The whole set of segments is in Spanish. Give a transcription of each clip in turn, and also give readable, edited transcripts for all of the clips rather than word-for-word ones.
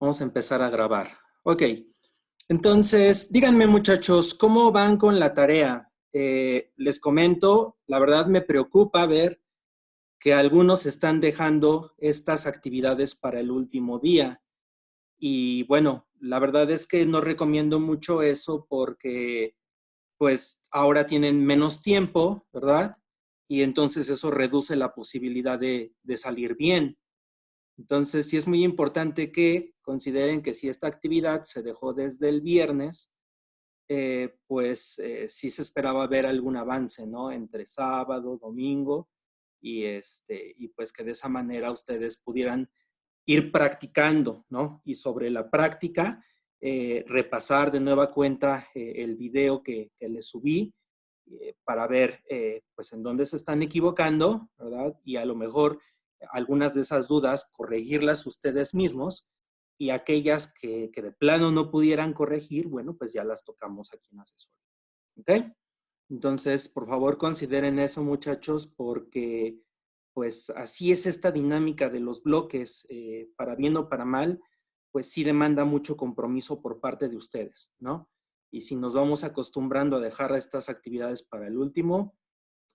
Vamos a empezar a grabar. Ok. Entonces, díganme muchachos, ¿cómo van con la tarea? Les comento, la verdad me preocupa ver que algunos están dejando estas actividades para el último día. Y bueno, la verdad es que no recomiendo mucho eso porque pues ahora tienen menos tiempo, ¿verdad? Y entonces eso reduce la posibilidad de salir bien. Entonces, sí es muy importante que consideren que si esta actividad se dejó desde el viernes, sí se esperaba ver algún avance, ¿no? Entre sábado, domingo, y pues que de esa manera ustedes pudieran ir practicando, ¿no? Y sobre la práctica, repasar de nueva cuenta el video que les subí para ver, pues, en dónde se están equivocando, ¿verdad? Y a lo mejor algunas de esas dudas, corregirlas ustedes mismos y aquellas que de plano no pudieran corregir, bueno, pues ya las tocamos aquí en asesoría. ¿Ok? Entonces, por favor, consideren eso, muchachos, porque pues así es esta dinámica de los bloques, para bien o para mal, pues sí demanda mucho compromiso por parte de ustedes, ¿no? Y si nos vamos acostumbrando a dejar estas actividades para el último,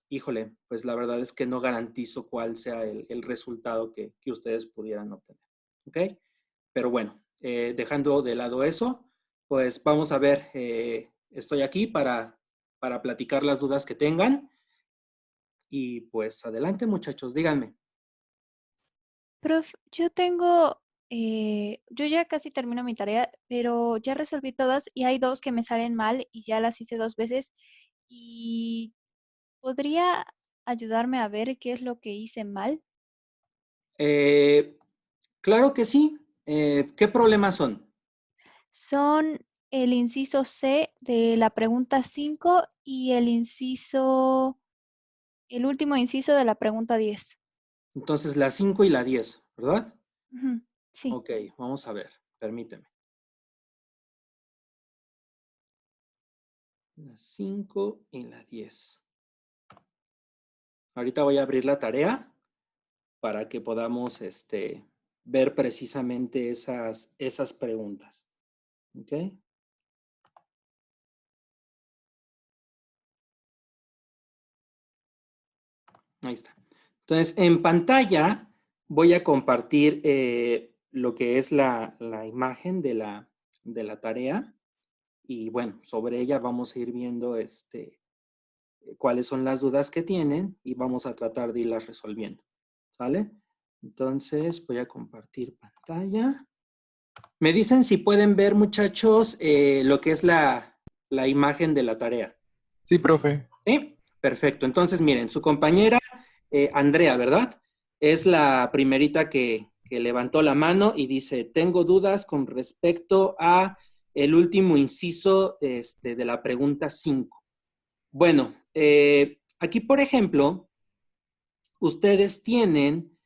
híjole, pues la verdad es que no garantizo cuál sea el resultado que ustedes pudieran obtener, ¿ok? Pero bueno, dejando de lado eso, pues vamos a ver, estoy aquí para platicar las dudas que tengan. Y pues adelante, muchachos, díganme. Prof, yo ya casi termino mi tarea, pero ya resolví todas y hay dos que me salen mal y ya las hice 2 veces. ¿Y podría ayudarme a ver qué es lo que hice mal? Eh, claro que sí. ¿Qué problemas son? Son el inciso C de la pregunta 5 y el último inciso de la pregunta 10. Entonces, la 5 y la 10, ¿verdad? Ujú, sí. Ok, vamos a ver. Permíteme. La 5 y la 10. Ahorita voy a abrir la tarea para que podamos ver precisamente esas preguntas. ¿Ok? Ahí está. Entonces, en pantalla voy a compartir lo que es la imagen de la tarea. Y bueno, sobre ella vamos a ir viendo cuáles son las dudas que tienen y vamos a tratar de irlas resolviendo. ¿Sale? Entonces, voy a compartir pantalla. Me dicen si pueden ver, muchachos, lo que es la imagen de la tarea. Sí, profe. ¿Sí? Perfecto. Entonces, miren, su compañera Andrea, ¿verdad? Es la primerita que levantó la mano y dice, tengo dudas con respecto a el último inciso de la pregunta 5. Bueno, aquí, por ejemplo, ustedes tienen,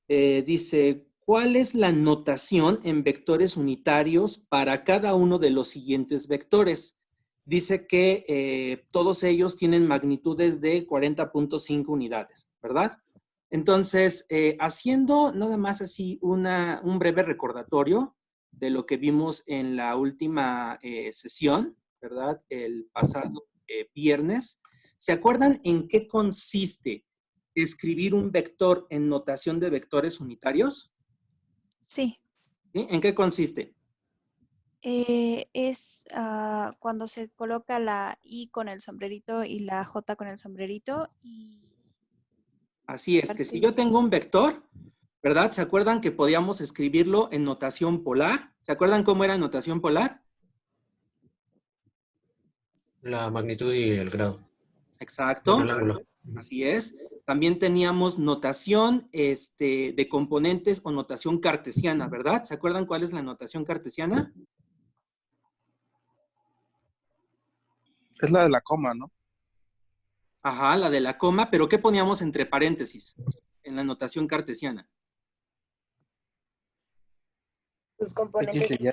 dice, ¿cuál es la notación en vectores unitarios para cada uno de los siguientes vectores? Dice que todos ellos tienen magnitudes de 40.5 unidades, ¿verdad? Entonces, haciendo nada más así un breve recordatorio de lo que vimos en la última sesión, ¿verdad? El pasado viernes. ¿Se acuerdan en qué consiste escribir un vector en notación de vectores unitarios? Sí. ¿Sí? ¿En qué consiste? Es cuando se coloca la I con el sombrerito y la J con el sombrerito y Así es, que si yo aparte, tengo un vector, ¿verdad? ¿Se acuerdan que podíamos escribirlo en notación polar? ¿Se acuerdan cómo era notación polar? La magnitud y el grado. Bueno, el Exacto, ángulo. así es. También teníamos notación de componentes o notación cartesiana, ¿verdad? ¿Se acuerdan cuál es la notación cartesiana? Es la de la coma, ¿no? Ajá, la de la coma, pero ¿qué poníamos entre paréntesis en la notación cartesiana? Los componentes. X y Y.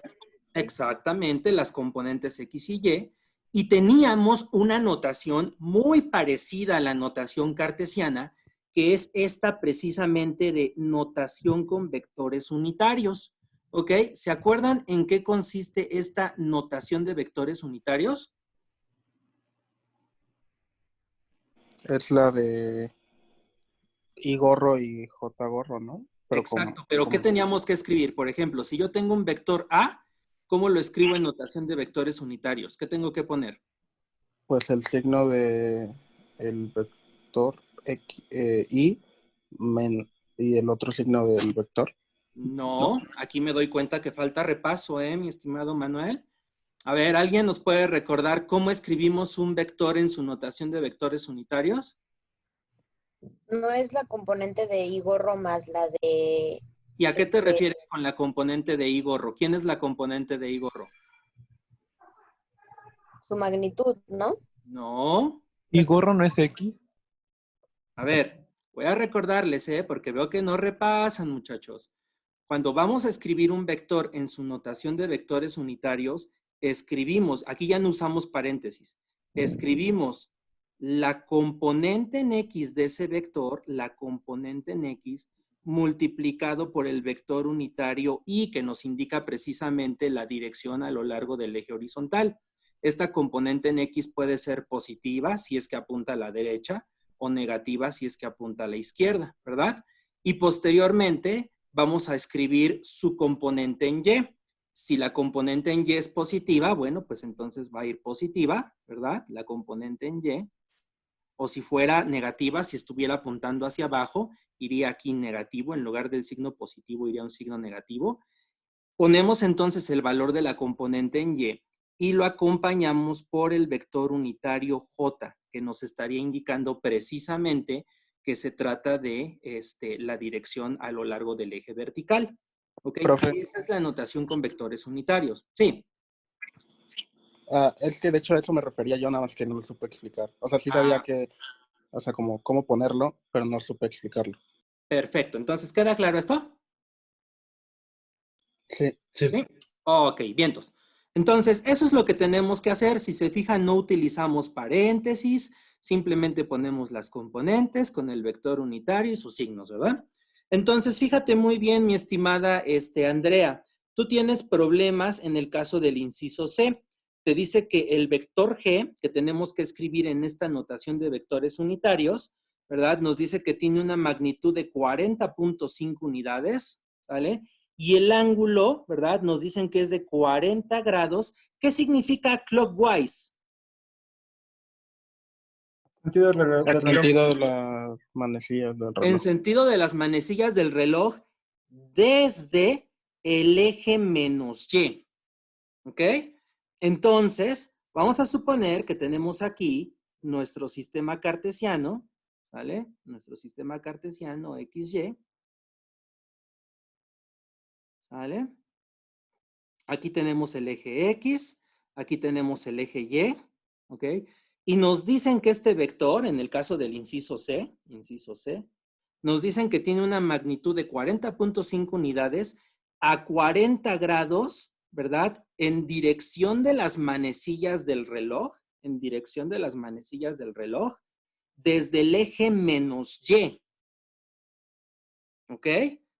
Exactamente, las componentes X y Y. Y teníamos una notación muy parecida a la notación cartesiana, que es esta precisamente de notación con vectores unitarios. ¿Ok? ¿Se acuerdan en qué consiste esta notación de vectores unitarios? Es la de I gorro y J gorro, ¿no? Pero Exacto, pero ¿qué como teníamos que escribir? Por ejemplo, si yo tengo un vector A, ¿cómo lo escribo en notación de vectores unitarios? ¿Qué tengo que poner? pues el signo de el vector X, I y el otro signo del vector. ¿No? No, aquí me doy cuenta que falta repaso, mi estimado Manuel. A ver, ¿alguien nos puede recordar cómo escribimos un vector en su notación de vectores unitarios? No es la componente de I gorro más la de ¿Y a qué te este, refieres con la componente de I gorro? ¿Quién es la componente de I gorro? su magnitud, ¿no? No. ¿Y gorro no es X? A ver, voy a recordarles, porque veo que no repasan, muchachos. Cuando vamos a escribir un vector en su notación de vectores unitarios, escribimos, aquí ya no usamos paréntesis, escribimos la componente en X de ese vector, la componente en X, multiplicado por el vector unitario Y, que nos indica precisamente la dirección a lo largo del eje horizontal. Esta componente en X puede ser positiva si es que apunta a la derecha o negativa si es que apunta a la izquierda, ¿verdad? Y posteriormente vamos a escribir su componente en Y. Si la componente en Y es positiva, bueno, pues entonces va a ir positiva, ¿verdad? La componente en Y. O si fuera negativa, si estuviera apuntando hacia abajo, iría aquí negativo. En lugar del signo positivo, iría un signo negativo. Ponemos entonces el valor de la componente en Y y lo acompañamos por el vector unitario J, que nos estaría indicando precisamente que se trata de la dirección a lo largo del eje vertical. ¿Ok? Profe, Esa es la notación con vectores unitarios. Sí. es que de hecho a eso me refería yo, nada más que no lo supe explicar. O sea, sí sabía Ah, que, o sea, como cómo ponerlo, pero no supe explicarlo. perfecto. Entonces, ¿queda claro esto? Sí. Sí. ¿Sí? Ok, vientos. Entonces, eso es lo que tenemos que hacer. Si se fijan, no utilizamos paréntesis, simplemente ponemos las componentes con el vector unitario y sus signos, ¿verdad? Entonces, fíjate muy bien, mi estimada Andrea, tú tienes problemas en el caso del inciso C. Te dice que el vector G, que tenemos que escribir en esta notación de vectores unitarios, ¿verdad? Nos dice que tiene una magnitud de 40.5 unidades, ¿sale? Y el ángulo, ¿verdad? Nos dicen que es de 40 grados. ¿Qué significa clockwise? Sentido del reloj. El sentido de las manecillas del En reloj. sentido de las manecillas del reloj desde el eje menos Y. ¿Ok? Entonces, vamos a suponer que tenemos aquí nuestro sistema cartesiano, ¿vale? Nuestro sistema cartesiano XY, ¿vale? Aquí tenemos el eje X, aquí tenemos el eje Y, ¿ok? Y nos dicen que este vector, en el caso del inciso C, nos dicen que tiene una magnitud de 40.5 unidades a 40 grados, ¿verdad? En dirección de las manecillas del reloj, desde el eje menos Y, ¿ok?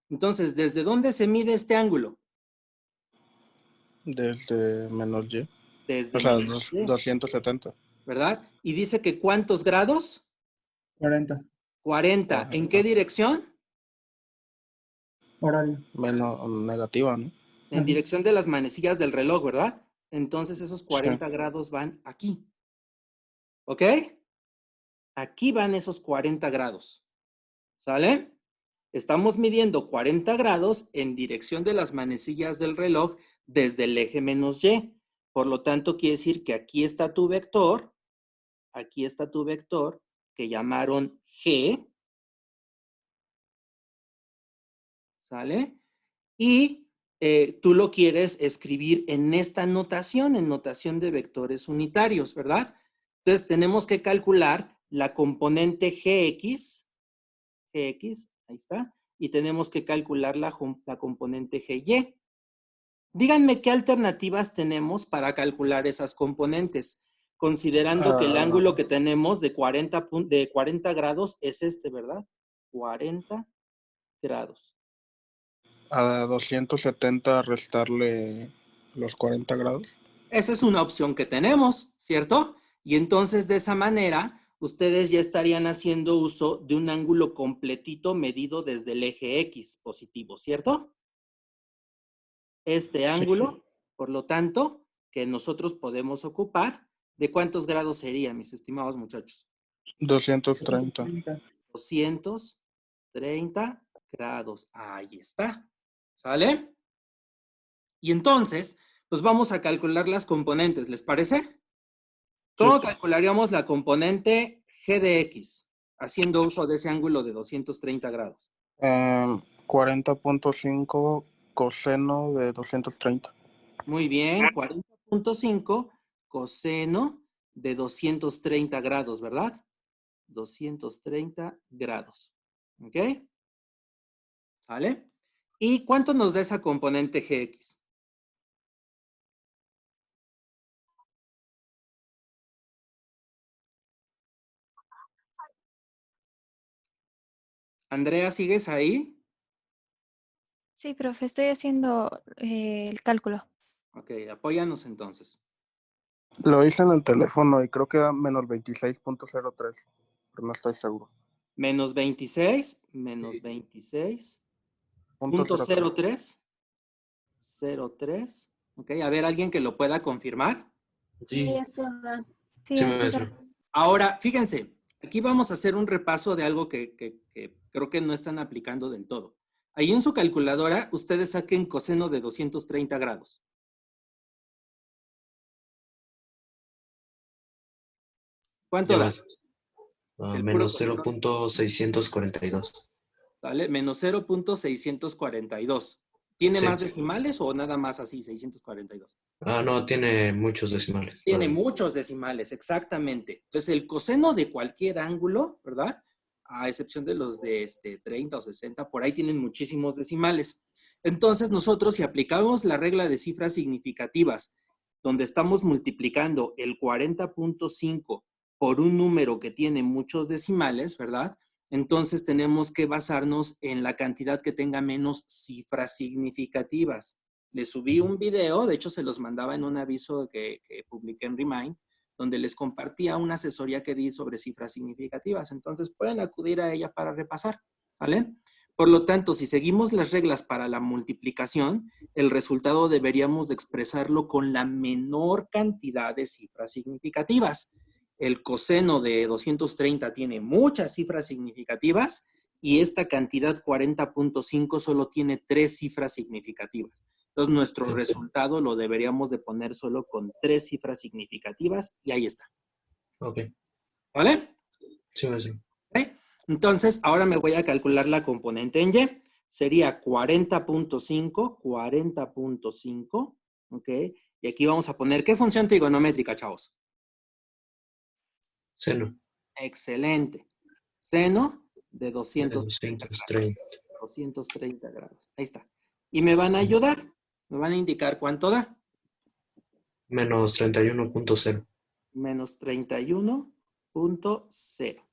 Entonces, ¿desde dónde se mide este ángulo? Desde menos Y. Desde O sea, menos Y, 270. ¿verdad? Y dice que ¿cuántos grados? 40. 40. ¿En qué dirección? Horario. Menos negativa, ¿no? En Así. dirección de las manecillas del reloj, ¿verdad? Entonces esos 40 Sí. grados van aquí. ¿Ok? Aquí van esos 40 grados. ¿Sale? Estamos midiendo 40 grados en dirección de las manecillas del reloj desde el eje menos Y. Por lo tanto, quiere decir que aquí está tu vector que llamaron G. ¿Sale? Y tú lo quieres escribir en esta notación, en notación de vectores unitarios, ¿verdad? Entonces tenemos que calcular la componente GX, ahí está, y tenemos que calcular la componente GY. Díganme qué alternativas tenemos para calcular esas componentes, considerando que el ángulo que tenemos de 40 grados es este, ¿verdad? 40 grados. A 270 restarle los 40 grados. Esa es una opción que tenemos, ¿cierto? Y entonces de esa manera ustedes ya estarían haciendo uso de un ángulo completito medido desde el eje X positivo, ¿cierto? Este ángulo, por lo tanto, que nosotros podemos ocupar, ¿de cuántos grados sería, mis estimados muchachos? 230. 230 grados. Ahí está. ¿Sale? Y entonces, pues vamos a calcular las componentes, ¿les parece? ¿Cómo calcularíamos la componente G de X, haciendo uso de ese ángulo de 230 grados? 40.5 coseno de 230. Muy bien, 40.5 coseno de 230 grados, ¿verdad? 230 grados. ¿Ok? ¿Sale? ¿Y cuánto nos da esa componente Gx? Andrea, ¿sigues ahí? Sí, profe, estoy haciendo el cálculo. Ok, apóyanos entonces. Lo hice en el teléfono y creo que da menos 26.03, pero no estoy seguro. Menos 26, menos 26.03. 03. Ok, a ver, ¿alguien que lo pueda confirmar? Sí, Sí, eso da. Sí, sí, así maestro. da. Ahora, fíjense, aquí vamos a hacer un repaso de algo que creo que no están aplicando del todo. Ahí en su calculadora, ustedes saquen coseno de 230 grados. ¿Cuánto Ya da? maestro. El puro Menos coseno, 0.642. ¿vale? Menos 0.642. ¿Tiene Sí. más decimales o nada más así, 642? No, tiene muchos decimales. Tiene todavía. muchos decimales, exactamente. Entonces, el coseno de cualquier ángulo, ¿verdad? A excepción de los de 30 o 60, por ahí tienen muchísimos decimales. Entonces, nosotros si aplicamos la regla de cifras significativas, donde estamos multiplicando el 40.5 por un número que tiene muchos decimales, ¿verdad? Entonces tenemos que basarnos en la cantidad que tenga menos cifras significativas. Les subí un video, de hecho se los mandaba en un aviso que publiqué en Remind, donde les compartía una asesoría que di sobre cifras significativas. Entonces pueden acudir a ella para repasar, ¿vale? Por lo tanto, si seguimos las reglas para la multiplicación, el resultado deberíamos de expresarlo con la menor cantidad de cifras significativas. El coseno de 230 tiene muchas cifras significativas y esta cantidad 40.5 solo tiene 3 cifras significativas. Entonces, nuestro resultado lo deberíamos de poner solo con 3 cifras significativas y ahí está. Ok. ¿Vale? Sí, maestro. ¿Ok? Entonces, ahora me voy a calcular la componente en Y. Sería 40.5, ¿ok? Y aquí vamos a poner, ¿qué función trigonométrica, chavos? Seno Excelente. Seno de de 230 230. 230 grados. Ahí está. Y me van a ayudar. Me van a indicar cuánto da. Menos 31.0. Menos 31.0.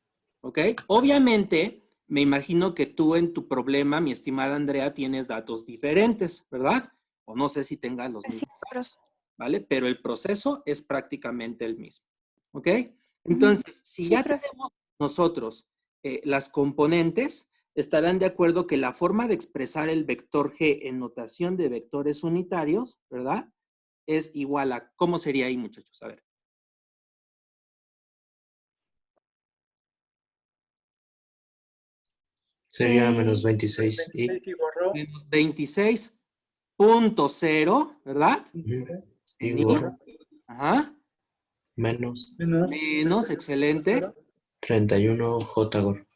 ¿Ok? Obviamente, me imagino que tú en tu problema, mi estimada Andrea, tienes datos diferentes, ¿verdad? O no sé si tengas los Así mismos es, profe. datos, ¿vale? Pero el proceso es prácticamente el mismo. ¿Ok? Ujú. Entonces, si Sí, ya profe. tenemos nosotros las componentes, estarán de acuerdo que la forma de expresar el vector G en notación de vectores unitarios, ¿verdad? Es igual a, ¿cómo sería ahí, muchachos? A ver. Sería menos 26 y 26 y borró. Menos 26.0, ¿verdad? y En I. gorro Ajá. menos Menos Menos, excelente. 31 J gorro.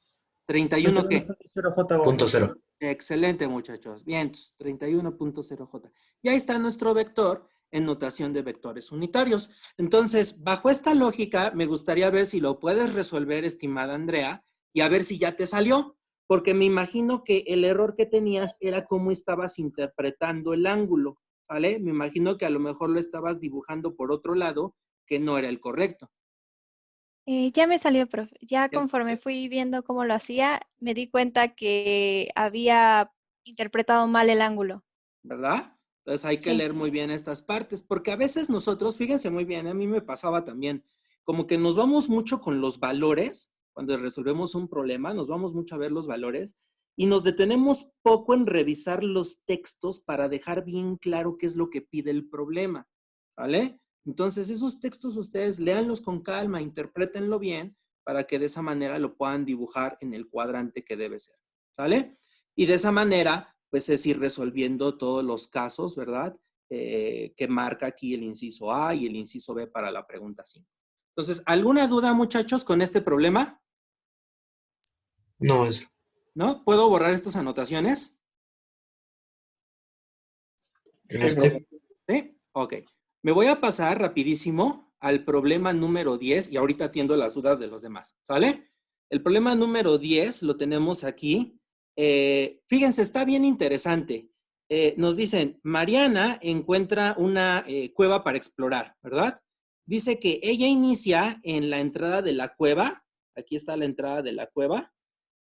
31, ¿qué? 31.0 J Punto borró. cero. Excelente, muchachos. Bien, 31.0J. Y ahí está nuestro vector en notación de vectores unitarios. Entonces, bajo esta lógica, me gustaría ver si lo puedes resolver, estimada Andrea, y a ver si ya te salió. Porque me imagino que el error que tenías era cómo estabas interpretando el ángulo, ¿vale? Me imagino que a lo mejor lo estabas dibujando por otro lado, que no era el correcto. Ya me salió, profe. Ya ¿Ya te conforme salió? fui viendo cómo lo hacía, me di cuenta que había interpretado mal el ángulo. ¿Verdad? Entonces hay que Sí. leer muy bien estas partes, porque a veces nosotros, fíjense muy bien, a mí me pasaba también, como que nos vamos mucho con los valores, cuando resolvemos un problema, nos vamos mucho a ver los valores y nos detenemos poco en revisar los textos para dejar bien claro qué es lo que pide el problema, ¿vale? Entonces esos textos ustedes léanlos con calma, interprétenlo bien para que de esa manera lo puedan dibujar en el cuadrante que debe ser, ¿sale? Y de esa manera pues es ir resolviendo todos los casos, ¿verdad? Que marca aquí el inciso A y el inciso B para la pregunta 5. Entonces, ¿alguna duda, muchachos, con este problema? No, maestro. ¿No? ¿Puedo borrar estas anotaciones? Sí, profe. ¿Sí? Ok. Me voy a pasar rapidísimo al problema número 10 y ahorita atiendo las dudas de los demás, ¿sale? El problema número 10 lo tenemos aquí. Fíjense, está bien interesante. Nos dicen, Mariana encuentra una cueva para explorar, ¿verdad? Dice que ella inicia en la entrada de la cueva. Aquí está la entrada de la cueva.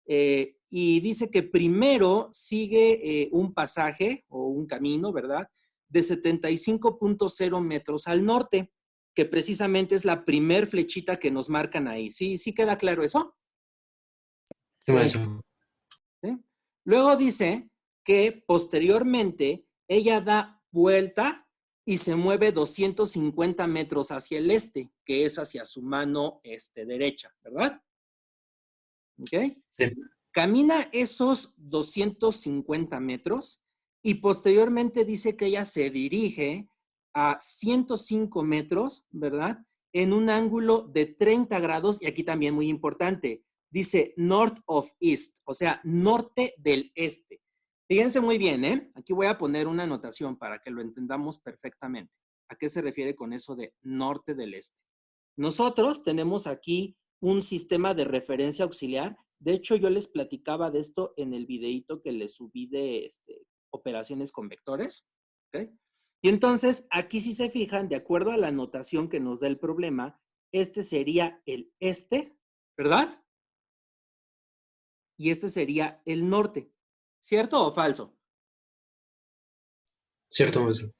Y dice que primero sigue un pasaje o un camino, ¿verdad? De 75.0 metros al norte, que precisamente es la primer flechita que nos marcan ahí. ¿Sí, sí queda claro eso? Sí, maestro. ¿Sí? Luego dice que posteriormente ella da vuelta y se mueve 250 metros hacia el este, que es hacia su mano derecha, ¿verdad? ¿Ok? Sí. Camina esos 250 metros y posteriormente dice que ella se dirige a 105 metros, ¿verdad? En un ángulo de 30 grados y aquí también muy importante, dice north of east, o sea, norte del este. Fíjense muy bien, ¿eh? Aquí voy a poner una anotación para que lo entendamos perfectamente. ¿A qué se refiere con eso de norte del este? Nosotros tenemos aquí un sistema de referencia auxiliar. De hecho, yo les platicaba de esto en el videíto que les subí de operaciones con vectores. ¿Okay? Y entonces, aquí si se fijan, de acuerdo a la notación que nos da el problema, este sería el este, ¿verdad? Y este sería el norte. ¿Cierto o falso? Cierto, maestro.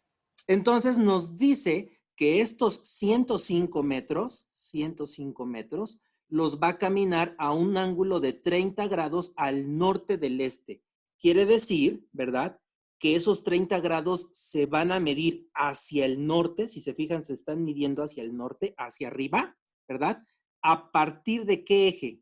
Entonces nos dice que estos 105 metros, los va a caminar a un ángulo de 30 grados al norte del este. Quiere decir, ¿verdad? Que esos 30 grados se van a medir hacia el norte, si se fijan, se están midiendo hacia el norte, hacia arriba, ¿verdad? ¿A partir de qué eje?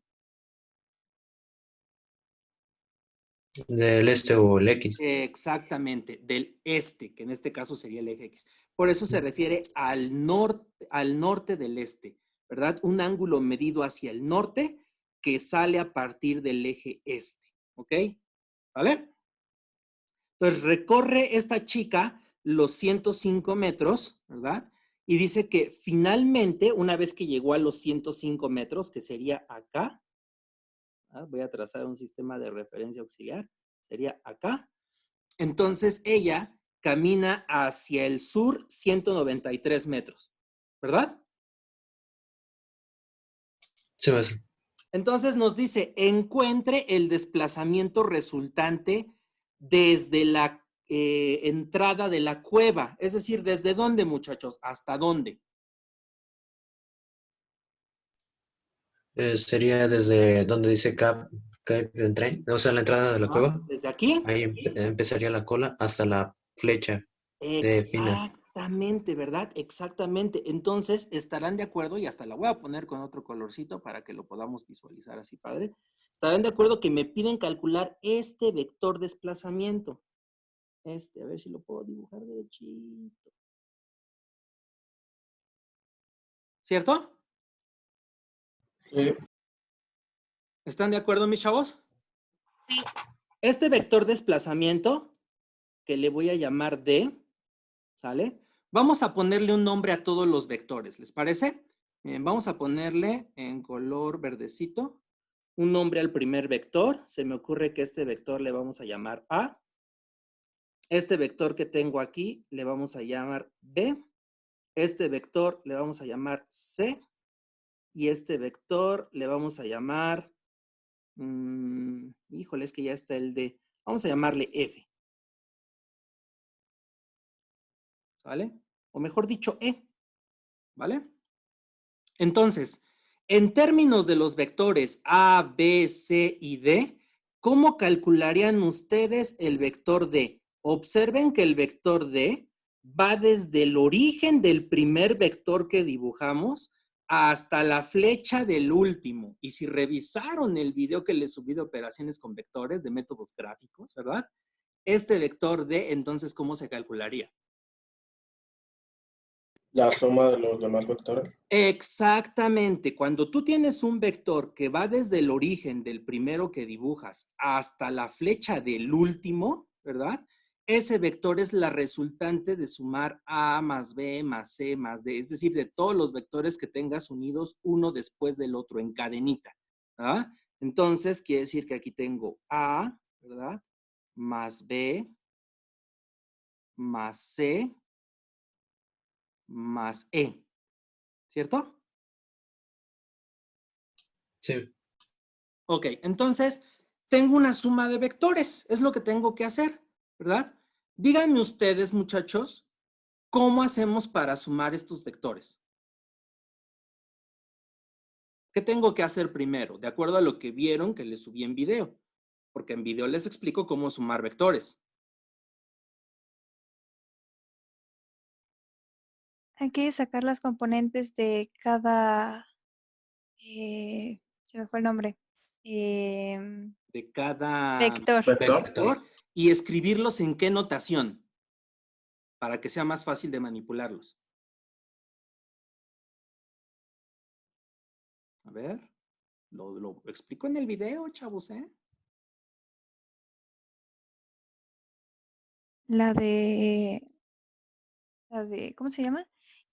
Del este o el X. Exactamente, del este, que en este caso sería el eje X. Por eso se refiere al norte del este, ¿verdad? Un ángulo medido hacia el norte que sale a partir del eje este, ¿ok? ¿Vale? Entonces recorre esta chica los 105 metros, ¿verdad? Y dice que finalmente, una vez que llegó a los 105 metros, que sería acá, voy a trazar un sistema de referencia auxiliar, sería acá. Entonces ella camina hacia el sur 193 metros, ¿verdad? Sí, maestro. Entonces nos dice, encuentre el desplazamiento resultante desde la entrada de la cueva. Es decir, ¿desde dónde, muchachos? ¿Hasta dónde? Sería desde donde dice Cape Train, o sea, la entrada de la cueva. ¿Desde aquí? Ahí empezaría la cola hasta la flecha de final. Exactamente, ¿verdad? Exactamente. Entonces, estarán de acuerdo, y hasta la voy a poner con otro colorcito para que lo podamos visualizar así, padre. Estarán de acuerdo que me piden calcular este vector desplazamiento. A ver si lo puedo dibujar derechito. ¿Cierto? Sí. ¿Están de acuerdo, mis chavos? Sí. Este vector desplazamiento, que le voy a llamar D, ¿sale? Vamos a ponerle un nombre a todos los vectores, ¿les parece? Vamos a ponerle en color verdecito un nombre al primer vector. Se me ocurre que este vector le vamos a llamar A. Este vector que tengo aquí le vamos a llamar B. Este vector le vamos a llamar C. Y este vector le vamos a llamar, híjole, es que ya está el D. Vamos a llamarle F. ¿Vale? O mejor dicho, E. ¿Vale? Entonces, en términos de los vectores A, B, C y D, ¿cómo calcularían ustedes el vector D? Observen que el vector D va desde el origen del primer vector que dibujamos hasta la flecha del último. Y si revisaron el video que les subí de operaciones con vectores, de métodos gráficos, ¿verdad? Este vector D, entonces, ¿cómo se calcularía? La suma de los demás vectores. Exactamente. Cuando tú tienes un vector que va desde el origen del primero que dibujas hasta la flecha del último, ¿verdad? Ese vector es la resultante de sumar A más B más C más D, es decir, de todos los vectores que tengas unidos uno después del otro en cadenita. ¿Ah? Entonces, quiere decir que aquí tengo A, ¿verdad? Más B más C más E. ¿Cierto? Sí. Ok, entonces tengo una suma de vectores, es lo que tengo que hacer, ¿verdad? Díganme ustedes, muchachos, ¿cómo hacemos para sumar estos vectores? ¿Qué tengo que hacer primero? De acuerdo a lo que vieron que les subí en video, porque en video les explico cómo sumar vectores. Hay que sacar las componentes de cada, se me fue el nombre, De cada vector. Vector. vector y escribirlos en qué notación, para que sea más fácil de manipularlos. A ver, lo explico en el video, chavos, ¿eh? La de, ¿cómo se llama?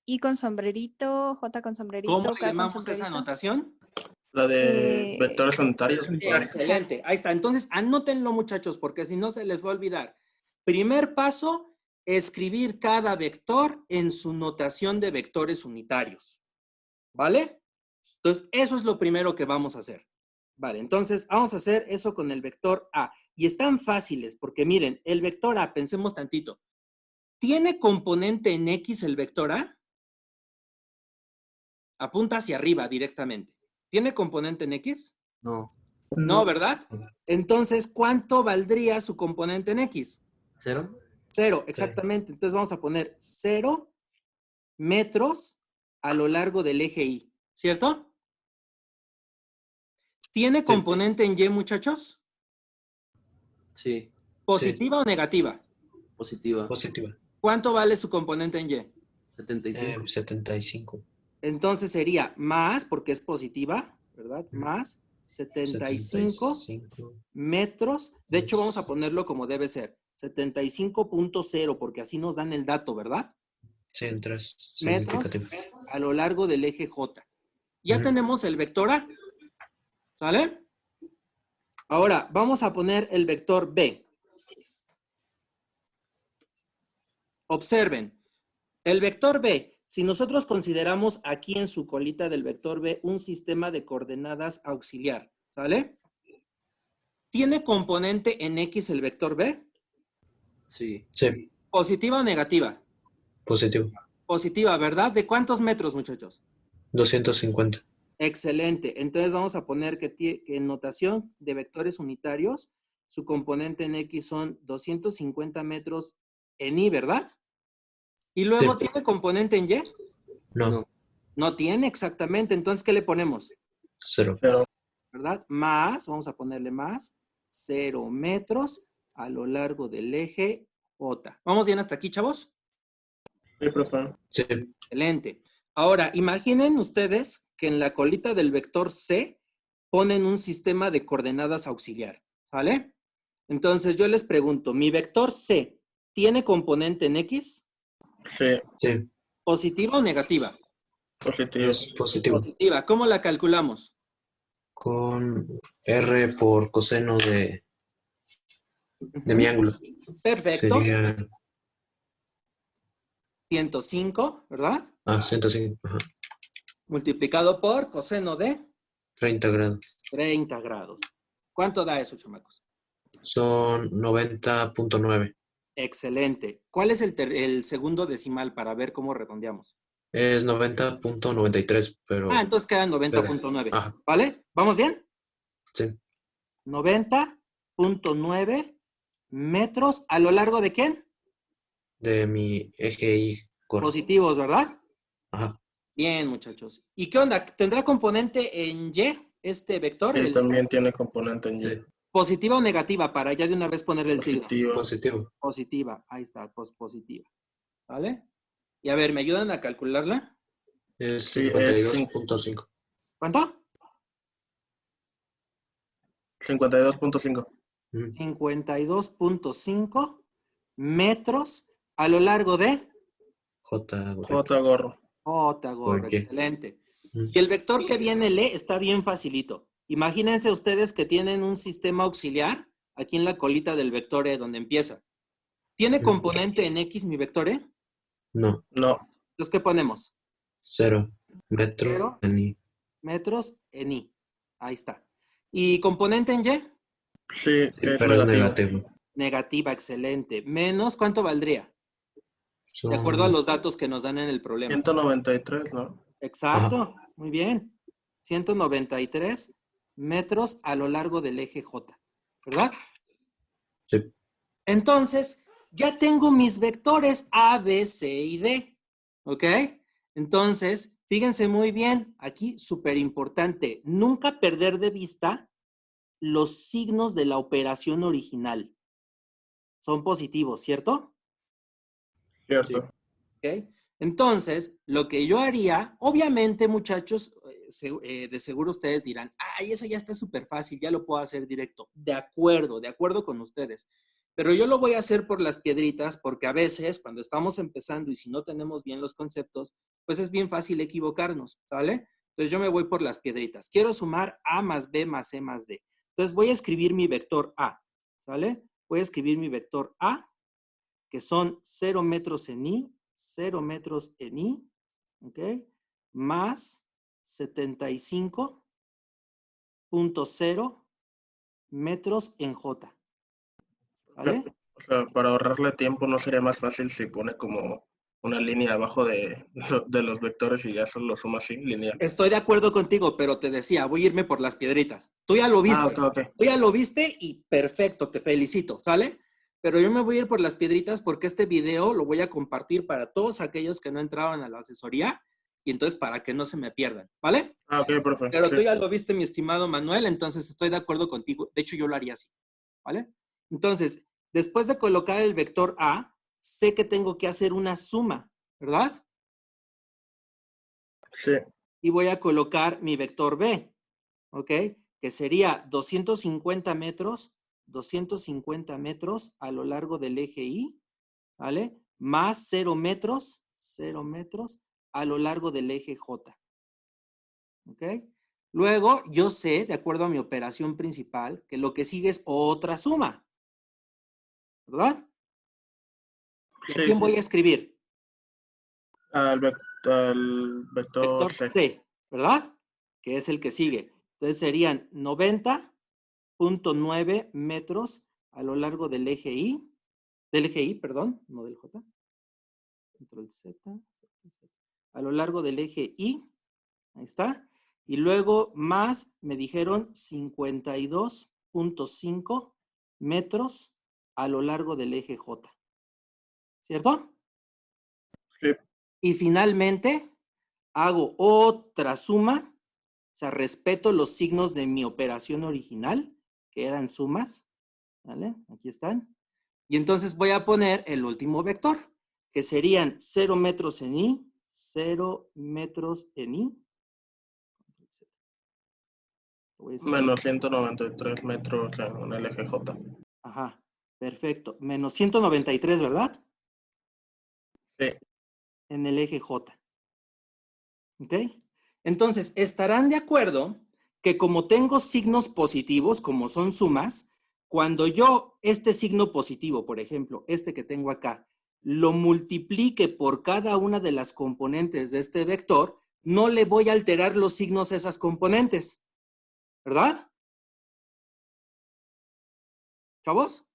I con sombrerito, J con ¿Cómo sombrerito, le K con llamamos esa sombrerito. notación? La de Eh, vectores unitarios. Excelente, ahí está. Entonces, anótenlo, muchachos, porque si no se les va a olvidar. Primer paso, escribir cada vector en su notación de vectores unitarios. ¿Vale? Entonces, eso es lo primero que vamos a hacer. Vale, entonces vamos a hacer eso con el vector A. Y están fáciles, porque miren, el vector A, pensemos tantito. ¿Tiene componente en X el vector A? Apunta hacia arriba directamente. ¿Tiene componente en X? No. No, ¿verdad? Entonces, ¿cuánto valdría su componente en X? ¿Cero? 0, exactamente. Entonces vamos a poner 0 metros a lo largo del eje Y, ¿cierto? ¿Tiene componente en Y, muchachos? Sí. ¿Positiva o negativa? Positiva. Positiva. ¿Cuánto vale su componente en Y? 75. 75. Entonces sería más, porque es positiva, ¿verdad? Más 75 75. metros. De hecho, vamos a ponerlo como debe ser. 75.0, porque así nos dan el dato, ¿verdad? Sí, en 3 Metros significativos. a lo largo del eje J. Ya Ujú. tenemos el vector A. ¿Sale? Ahora, vamos a poner el vector B. Observen. El vector B, si nosotros consideramos aquí en su colita del vector B un sistema de coordenadas auxiliar, ¿sale? ¿Tiene componente en X el vector B? Sí. Sí, ¿Positiva o negativa? positivo. Positiva, ¿verdad? ¿De cuántos metros, muchachos? 250. Excelente. Entonces vamos a poner que en notación de vectores unitarios, su componente en X son 250 metros en Y, ¿verdad? Y luego, Sí. ¿tiene componente en Y? No, No tiene, exactamente. Entonces, ¿qué le ponemos? 0. ¿Verdad? Más, vamos a ponerle más, 0 metros a lo largo del eje J. ¿Vamos bien hasta aquí, chavos? Sí, profe. Sí, Excelente. Ahora, imaginen ustedes que en la colita del vector C ponen un sistema de coordenadas auxiliar, ¿vale? Entonces, yo les pregunto, ¿mi vector C tiene componente en X? Sí, sí. ¿Positiva o negativa? positivo. Es positivo. Positiva. ¿Cómo la calculamos? Con R por coseno de mi ángulo. Perfecto. Sería 105, ¿verdad? 105. Ajá. Multiplicado por coseno de 30 grados. 30 grados. ¿Cuánto da eso, chamacos? Son 90.9. Excelente. ¿Cuál es el segundo decimal para ver cómo redondeamos? Es 90.93, pero Entonces queda puede. 90.9. Ajá, ¿Vale? ¿Vamos bien? sí. 90.9 metros a lo largo de ¿quién? De mi eje Y gorro. Positivos, ¿verdad? Ajá. Bien, muchachos. ¿Y qué onda? ¿Tendrá componente en Y este vector? Y El también tiene componente en Y. Sí. ¿Positiva o negativa? Para ya de una vez ponerle el signo. Positivo. Positivo. Positiva. Ahí está, positiva. ¿Vale? Y a ver, ¿me ayudan a calcularla? Es Sí, es 52.5. ¿Cuánto? 52.5. 52.5 metros a lo largo de J, gorro. J gorro. J, gorro. Por Y. Excelente. Mm. Y el vector que viene L está bien facilito. Imagínense ustedes que tienen un sistema auxiliar aquí en la colita del vector E donde empieza. ¿Tiene componente en X mi vector E? No, No. Entonces, ¿qué ponemos? 0 metro Cero. en Y. Metros en Y. Ahí está. ¿Y componente en Y? Sí, Sí, que es pero es negativo. negativo. Negativa, excelente. Menos, ¿cuánto valdría? De acuerdo a Son los datos que nos dan en el problema. 193, ¿no? Exacto, muy bien. 193 metros a lo largo del eje J, ¿verdad? sí. Entonces, ya tengo mis vectores A, B, C y D, ¿ok? Entonces, fíjense muy bien, aquí súper importante, nunca perder de vista los signos de la operación original. Son positivos, ¿cierto? Cierto. ¿Ok? Entonces, lo que yo haría, obviamente, muchachos, de seguro ustedes dirán, ay, eso ya está súper fácil, ya lo puedo hacer directo. De acuerdo con ustedes. Pero yo lo voy a hacer por las piedritas, porque a veces, cuando estamos empezando y si no tenemos bien los conceptos, pues es bien fácil equivocarnos, ¿sale? Entonces yo me voy por las piedritas. Quiero sumar A más B más C más D. Entonces voy a escribir mi vector A, ¿sale? Voy a escribir mi vector A, que son 0 metros en Y, 0 metros en Y, ¿ok? Más 75.0 metros en J. ¿Sale? O sea, para ahorrarle tiempo, ¿no sería más fácil si pone como una línea abajo de los vectores y ya solo lo suma así, lineal? Estoy de acuerdo contigo, pero te decía, voy a irme por las piedritas. Tú ya lo viste. Ok. Tú ya lo viste y perfecto, te felicito, ¿sale? Pero yo me voy a ir por las piedritas porque este video lo voy a compartir para todos aquellos que no entraban a la asesoría y entonces para que no se me pierdan, ¿vale? Ok, profe. Pero Sí. tú ya lo viste, mi estimado Manuel, entonces estoy de acuerdo contigo. De hecho, yo lo haría así, ¿vale? Entonces, después de colocar el vector A, sé que tengo que hacer una suma, ¿verdad? Sí. Y voy a colocar mi vector B, ¿ok? Que sería 250 metros a lo largo del eje Y, ¿vale? Más 0 metros a lo largo del eje J, ¿ok? Luego, yo sé, de acuerdo a mi operación principal, que lo que sigue es otra suma, ¿verdad? ¿Y a Sí. quién voy a escribir? Al vector Vector C. C, ¿verdad? Que es el que sigue. Entonces serían 90.9 metros a lo largo del eje Y, perdón, no del J. Control Z, a lo largo del eje Y, ahí está. Y luego más, me dijeron 52.5 metros a lo largo del eje J. ¿Cierto? Sí. Y finalmente, hago otra suma, o sea, respeto los signos de mi operación original, que eran sumas, ¿vale? Aquí están. Y entonces voy a poner el último vector, que serían 0 metros en Y, 0 metros en Y. Menos 193 metros en el eje J. Ajá, perfecto. Menos 193, ¿verdad? Sí. En el eje J. ¿Ok? Entonces, estarán de acuerdo que como tengo signos positivos, como son sumas, cuando yo este signo positivo, por ejemplo, este que tengo acá, lo multiplique por cada una de las componentes de este vector, no le voy a alterar los signos a esas componentes, ¿verdad? ¿Chavos?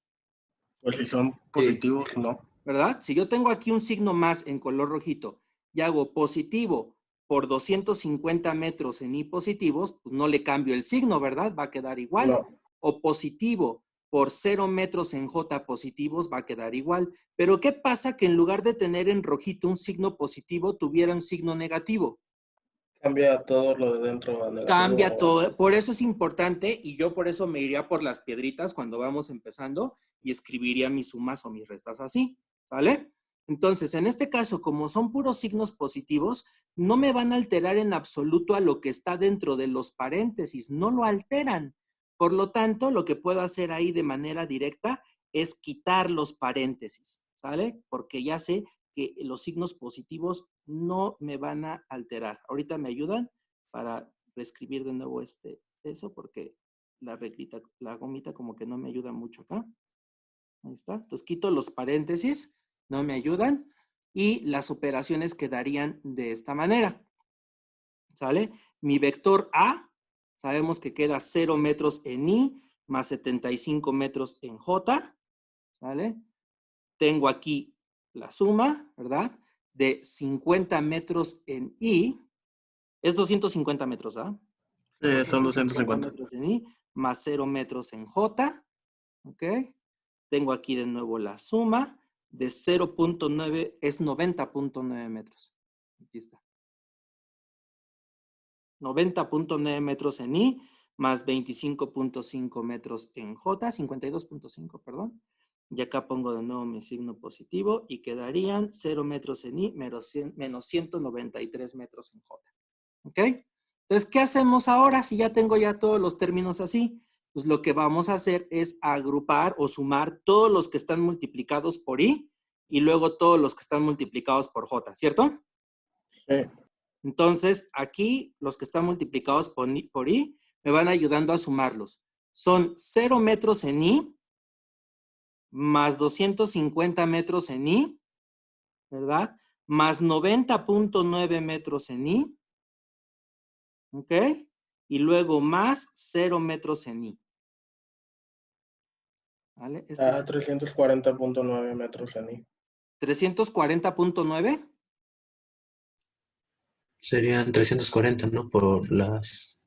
Pues si son positivos, no. ¿Verdad? Si yo tengo aquí un signo más en color rojito y hago positivo por 250 metros en I positivos, pues no le cambio el signo, ¿verdad? Va a quedar igual. No. O positivo por 0 metros en J positivos va a quedar igual. Pero ¿qué pasa que en lugar de tener en rojito un signo positivo, tuviera un signo negativo? Cambia todo lo de dentro a negativo. Cambia todo. Por eso es importante y yo por eso me iría por las piedritas cuando vamos empezando y escribiría mis sumas o mis restas así, ¿vale? Entonces, en este caso, como son puros signos positivos, no me van a alterar en absoluto a lo que está dentro de los paréntesis, no lo alteran. Por lo tanto, lo que puedo hacer ahí de manera directa es quitar los paréntesis, ¿sale? Porque ya sé que los signos positivos no me van a alterar. Ahorita me ayudan para reescribir de nuevo eso porque la reglita, la gomita como que no me ayuda mucho acá. Ahí está. Entonces quito los paréntesis, no me ayudan y las operaciones quedarían de esta manera. ¿Sale? Mi vector A, sabemos que queda 0 metros en I más 75 metros en J. ¿Vale? Tengo aquí la suma, ¿verdad? De 50 metros en I. Es 250 metros, ¿ah? Son 250 metros en I más 0 metros en J. ¿Ok? Tengo aquí de nuevo la suma de 0.9, es 90.9 metros. Aquí está. 90.9 metros en I más 25.5 metros en J, 52.5, perdón. Y acá pongo de nuevo mi signo positivo y quedarían 0 metros en I menos 193 metros en J. ¿Ok? Entonces, ¿qué hacemos ahora si ya tengo ya todos los términos así? Pues lo que vamos a hacer es agrupar o sumar todos los que están multiplicados por I y luego todos los que están multiplicados por J, ¿cierto? Sí. Entonces, aquí los que están multiplicados por I me van ayudando a sumarlos. Son 0 metros en I más 250 metros en I, ¿verdad? Más 90.9 metros en I, ¿ok? Y luego más 0 metros en I. ¿Vale? 340.9 metros en I. 340.9. Serían 340, ¿no? Por las...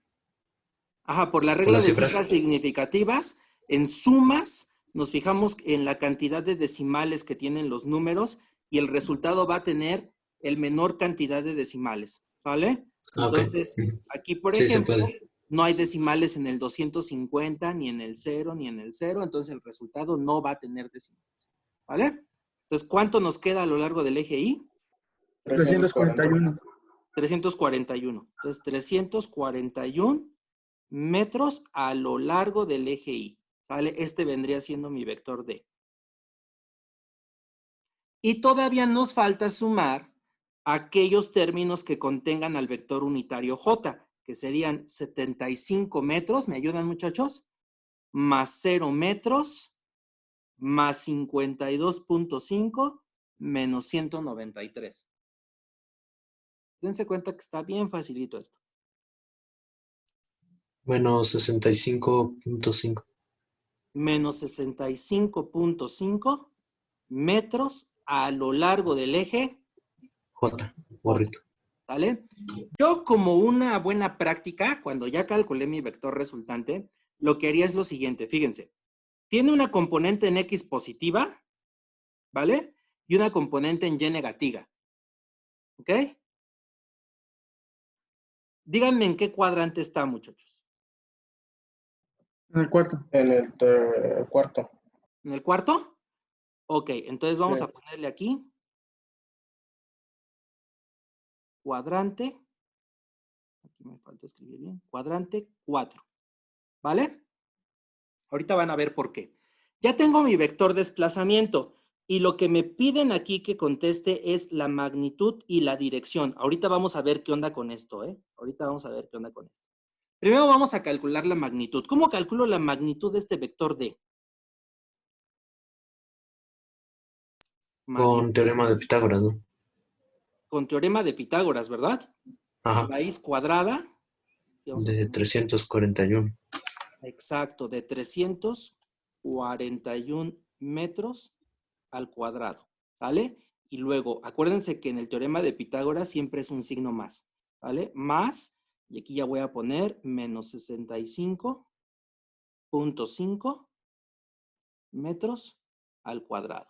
Ajá, por la por regla las de cifras. cifras significativas, en sumas nos fijamos en la cantidad de decimales que tienen los números y el resultado va a tener el menor cantidad de decimales, ¿vale? Entonces, aquí, por Sí, ejemplo, se puede. no hay decimales en el 250, ni en el 0, ni en el 0, entonces el resultado no va a tener decimales, ¿vale? Entonces, ¿cuánto nos queda a lo largo del eje Y? 341. 341. Entonces, 341 metros a lo largo del eje Y, ¿vale? Este vendría siendo mi vector D. Y todavía nos falta sumar aquellos términos que contengan al vector unitario J, que serían 75 metros, ¿me ayudan, muchachos? Más 0 metros, más 52.5, menos 193. Dense cuenta que está bien facilito esto. Menos 65.5. Menos 65.5 metros a lo largo del eje J, gorrito. ¿vale? Yo, como una buena práctica, cuando ya calculé mi vector resultante, lo que haría es lo siguiente, fíjense. Tiene una componente en X positiva, ¿vale? Y una componente en Y negativa. ¿Ok? Díganme en qué cuadrante está, muchachos. En el cuarto. En el cuarto. ¿En el cuarto? Ok, entonces vamos Sí. a ponerle aquí. Cuadrante. Aquí me falta escribir bien. Cuadrante 4. ¿Vale? Ahorita van a ver por qué. Ya tengo mi vector desplazamiento y lo que me piden aquí que conteste es la magnitud y la dirección. Ahorita vamos a ver qué onda con esto, ¿eh? Ahorita vamos a ver qué onda con esto. Primero vamos a calcular la magnitud. ¿Cómo calculo la magnitud de este vector D? Con teorema de Pitágoras, ¿no? Con teorema de Pitágoras, ¿verdad? Ajá. Raíz cuadrada. De 341. Exacto, de 341. 41 metros al cuadrado, ¿vale? Y luego, acuérdense que en el teorema de Pitágoras siempre es un signo más, ¿vale? Más, y aquí ya voy a poner menos 65.5 metros al cuadrado,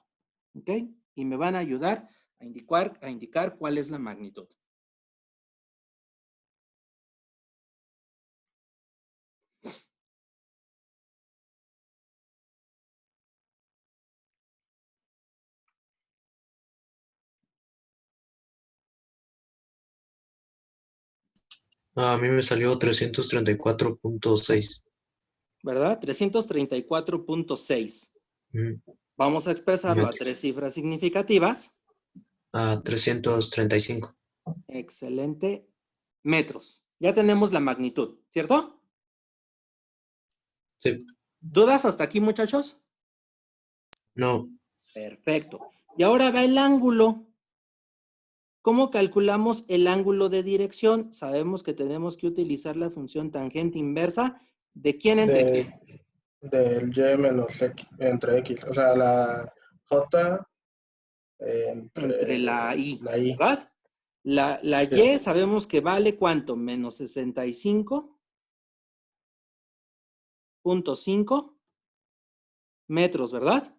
¿ok? Y me van a ayudar a indicar cuál es la magnitud. A mí me salió 334.6. ¿Verdad? 334.6. Vamos a expresarlo a Metros. 3 cifras significativas. A 335. Excelente. Metros. Ya tenemos la magnitud, ¿cierto? Sí. ¿Dudas hasta aquí, muchachos? No. Perfecto. Y ahora va el ángulo. ¿Cómo calculamos el ángulo de dirección? Sabemos que tenemos que utilizar la función tangente inversa. ¿De quién entre quién? Del y menos x, entre x. O sea, la j Entre la i, la i. ¿verdad? La Sí. y sabemos que vale ¿cuánto? Menos 65.5 metros, ¿verdad?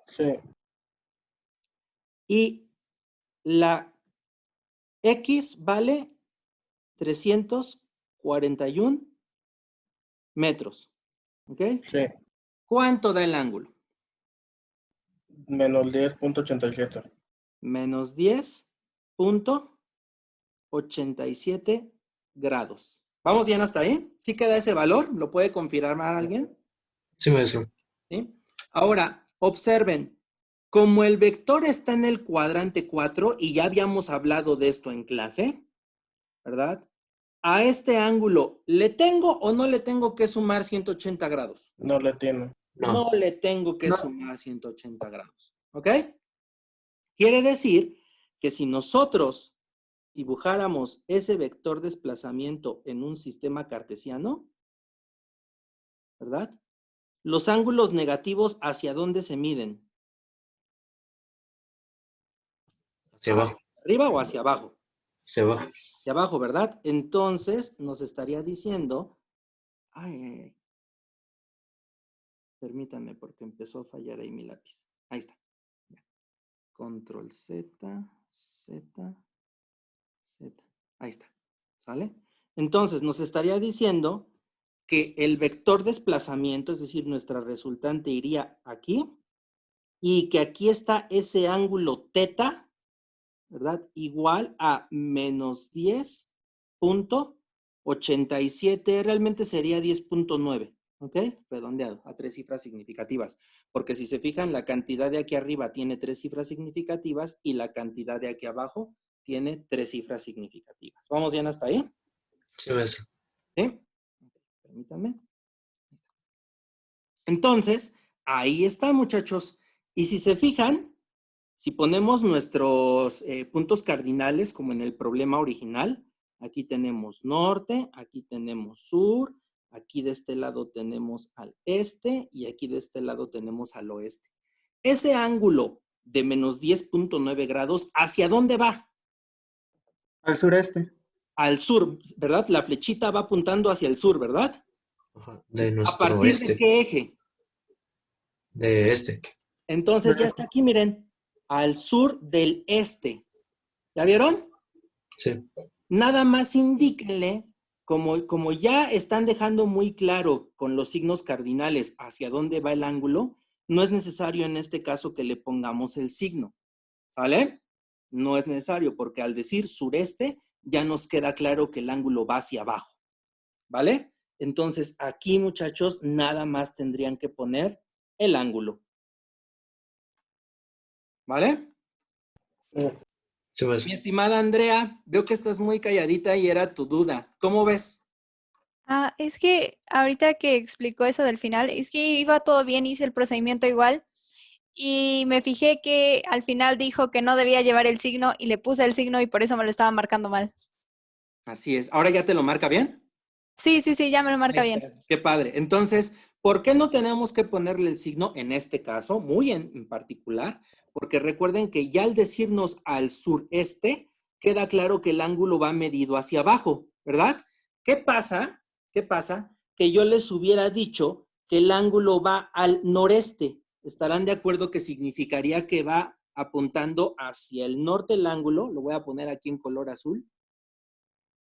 Sí. Y la x vale 341 metros. ¿Ok? Sí. ¿Cuánto da el ángulo? Menos 10.87. Menos 10.87 grados. ¿Vamos bien hasta ahí? ¿Sí queda ese valor? ¿Lo puede confirmar alguien? Sí, maestro. ¿Sí? Ahora, observen, como el vector está en el cuadrante 4, y ya habíamos hablado de esto en clase, ¿verdad? A este ángulo, ¿le tengo o no le tengo que sumar 180 grados? No le tiene. No le tengo que sumar 180 grados. ¿Ok? Quiere decir que si nosotros dibujáramos ese vector desplazamiento en un sistema cartesiano, ¿verdad? Los ángulos negativos, ¿hacia dónde se miden? Hacia abajo. ¿Hacia arriba o hacia abajo? Hacia abajo. Hacia abajo, ¿verdad? Entonces nos estaría diciendo, permítanme porque empezó a fallar ahí mi lápiz. Ahí está. Control Z, Z, Z. Ahí está. ¿Sale? Entonces nos estaría diciendo que el vector desplazamiento, es decir, nuestra resultante iría aquí, y que aquí está ese ángulo teta, ¿verdad? Igual a menos 10.87, realmente sería 10.9, ¿ok? Redondeado a 3 cifras significativas, porque si se fijan, la cantidad de aquí arriba tiene 3 cifras significativas y la cantidad de aquí abajo tiene 3 cifras significativas. ¿Vamos bien hasta ahí? Sí, maestro. ¿Sí? Permítanme. Entonces, ahí está, muchachos. Y si se fijan, si ponemos nuestros puntos cardinales como en el problema original, aquí tenemos norte, aquí tenemos sur, aquí de este lado tenemos al este y aquí de este lado tenemos al oeste. Ese ángulo de menos 10.9 grados, ¿hacia dónde va? Al sureste. Al sur, ¿verdad? La flechita va apuntando hacia el sur, ¿verdad? Ajá. De ¿A nuestro partir este. de qué eje? De este. Entonces ya está aquí, miren, al sur del este. ¿Ya vieron? Sí. Nada más indíquenle, como ya están dejando muy claro con los signos cardinales hacia dónde va el ángulo, no es necesario en este caso que le pongamos el signo. ¿Sale? No es necesario porque al decir sureste ya nos queda claro que el ángulo va hacia abajo. ¿Vale? Entonces aquí, muchachos, nada más tendrían que poner el ángulo. ¿Vale? Sí, Mi maestro. estimada Andrea, veo que estás muy calladita y era tu duda. ¿Cómo ves? Es que ahorita que explicó eso del final, es que iba todo bien, hice el procedimiento igual y me fijé que al final dijo que no debía llevar el signo y le puse el signo y por eso me lo estaba marcando mal. Así es. ¿Ahora ya te lo marca bien? Sí, ya me lo Ahí marca bien. está. Qué padre. Entonces, ¿Por qué no tenemos que ponerle el signo en este caso, muy en particular? Porque recuerden que ya al decirnos al sureste, queda claro que el ángulo va medido hacia abajo, ¿verdad? ¿Qué pasa? ¿Qué pasa? Que yo les hubiera dicho que el ángulo va al noreste. ¿Estarán de acuerdo que significaría que va apuntando hacia el norte el ángulo? Lo voy a poner aquí en color azul.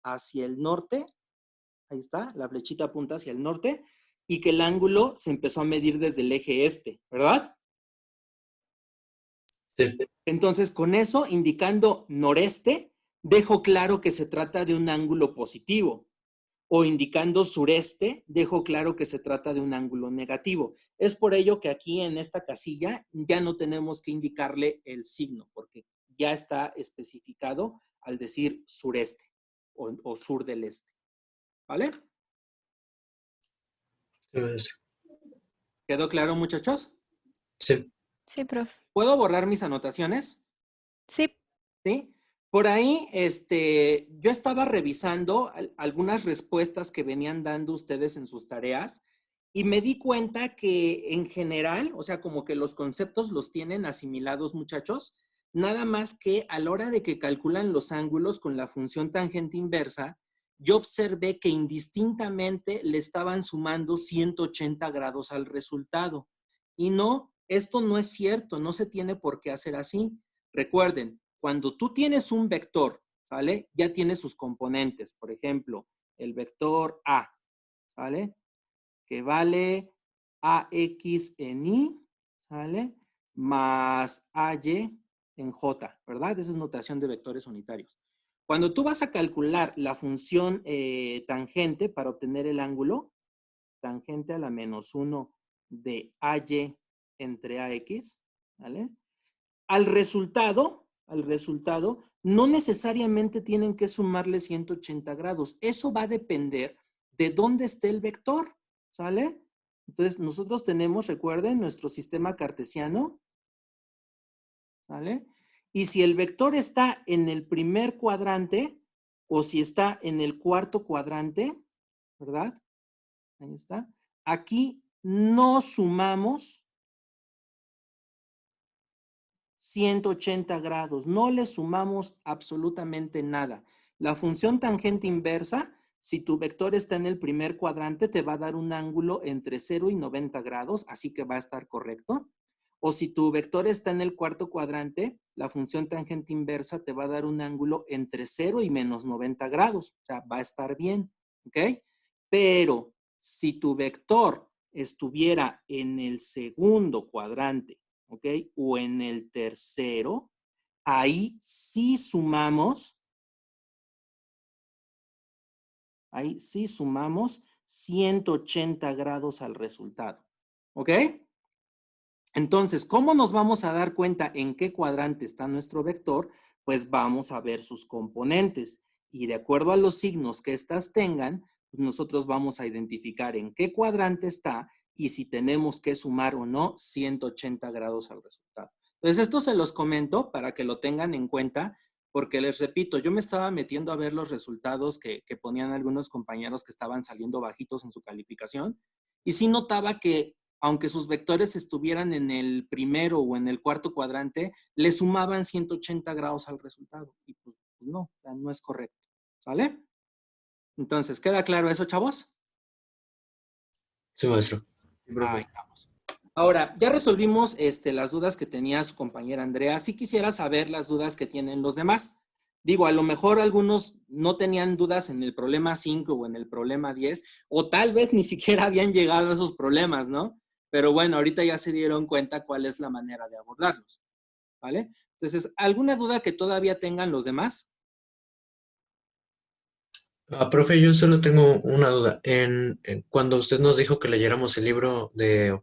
Hacia el norte. Ahí está, la flechita apunta hacia el norte. Y que el ángulo se empezó a medir desde el eje este, ¿verdad? Sí. Entonces, con eso, indicando noreste, dejo claro que se trata de un ángulo positivo. O indicando sureste, dejo claro que se trata de un ángulo negativo. Es por ello que aquí en esta casilla ya no tenemos que indicarle el signo, porque ya está especificado al decir sureste o sur del este. ¿Vale? ¿Quedó claro, muchachos? Sí. Sí, profe. ¿Puedo borrar mis anotaciones? Sí. ¿Sí? Por ahí, yo estaba revisando algunas respuestas que venían dando ustedes en sus tareas y me di cuenta que en general, o sea, como que los conceptos los tienen asimilados, muchachos, nada más que a la hora de que calculan los ángulos con la función tangente inversa, yo observé que indistintamente le estaban sumando 180 grados al resultado. Y no, esto no es cierto, no se tiene por qué hacer así. Recuerden, cuando tú tienes un vector, ¿sale? Ya tiene sus componentes. Por ejemplo, el vector A, ¿sale? Que vale AX en Y, ¿sale? Más AY en J, ¿verdad? Esa es notación de vectores unitarios. Cuando tú vas a calcular la función tangente para obtener el ángulo, tangente a la -1 de AY entre AX, ¿vale? Al resultado, no necesariamente tienen que sumarle 180 grados. Eso va a depender de dónde esté el vector, ¿sale? Entonces, nosotros tenemos, recuerden, nuestro sistema cartesiano, ¿sale? Y si el vector está en el primer cuadrante o si está en el cuarto cuadrante, ¿verdad? Ahí está. Aquí no sumamos 180 grados, no le sumamos absolutamente nada. La función tangente inversa, si tu vector está en el primer cuadrante, te va a dar un ángulo entre 0 y 90 grados, así que va a estar correcto. O si tu vector está en el cuarto cuadrante, la función tangente inversa te va a dar un ángulo entre 0 y menos 90 grados, o sea, va a estar bien, ¿ok? Pero si tu vector estuviera en el segundo cuadrante, ¿ok? O en el tercero, ahí sí sumamos 180 grados al resultado, ¿ok? Entonces, ¿cómo nos vamos a dar cuenta en qué cuadrante está nuestro vector? Pues vamos a ver sus componentes y de acuerdo a los signos que éstas tengan, pues nosotros vamos a identificar en qué cuadrante está y si tenemos que sumar o no 180 grados al resultado. Entonces, esto se los comento para que lo tengan en cuenta, porque les repito, yo me estaba metiendo a ver los resultados que ponían algunos compañeros que estaban saliendo bajitos en su calificación y sí notaba que aunque sus vectores estuvieran en el primero o en el cuarto cuadrante, le sumaban 180 grados al resultado. Y pues no, no es correcto. ¿Vale? Entonces, ¿queda claro eso, chavos? Sí, maestro. Ahí estamos. Ahora, ya resolvimos las dudas que tenía su compañera Andrea. Sí quisiera saber las dudas que tienen los demás. Digo, a lo mejor algunos no tenían dudas en el problema 5 o en el problema 10, o tal vez ni siquiera habían llegado a esos problemas, ¿no? Pero bueno, ahorita ya se dieron cuenta cuál es la manera de abordarlos, ¿vale? Entonces, ¿alguna duda que todavía tengan los demás? Profe, yo solo tengo una duda. Cuando usted nos dijo que leyéramos el libro de